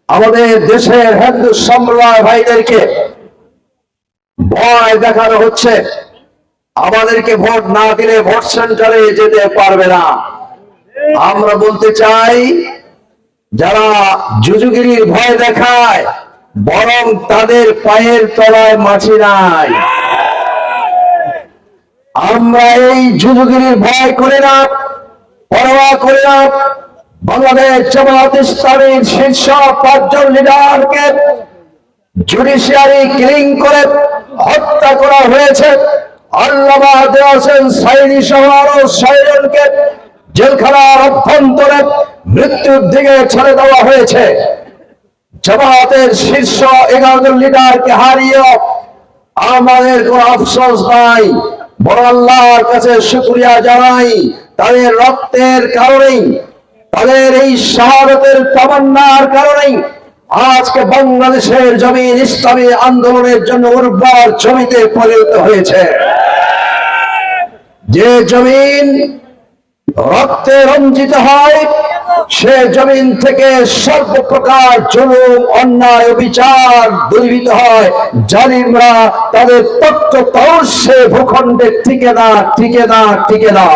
আমাদের দেশের হিন্দু সম্প্রদায় ভাইদেরকে ভয় দেখানো হচ্ছে, আমাদেরকে ভোট না দিলে ভোট সেন্টারে যেতে পারবে না। আমরা বলতে চাই, যারা জুজুগিরির ভয় দেখায় বরং তাদের পায়ের তলায় মাটি নাই। আমরা এই জুজুগিরির ভয় করে না, পরোয়া করে না। বাংলাদেশ জামাত ইসলামীর শীর্ষ 5 জন লিডারকে জুডিশিয়ারি কিলিং করে হত্যা করা হয়েছে। আল্লামা দেওয়ান হোসেন সাইদি সহ আরো 6 জনকে জেলখানার অভ্যন্তরে মৃত্যুর দিকে ছেড়ে দেওয়া হয়েছে। জামাতের শীর্ষ 11 জন লিডারকে হারিয়ে আমাদের কোন আফসোস নাই, বড় আল্লাহর কাছে শুকরিয়া জানাই। তাদের রক্তের কারণেই, তাদের এই শাহাদাতের তামান্নার কারণেই আজকে বাংলাদেশের জমিন ইসলামী আন্দোলনের জন্য উর্বর জমিতে পরিণত হয়েছে। যে জমিন রক্তে রঞ্জিত হয়, সে জমিন থেকে সর্বপ্রকার জুলুম, অন্যায়, বিচার দূরীভূত হয়। জালিমরা তাদের তত্ত্ব সে ভূখণ্ডে টিকে না।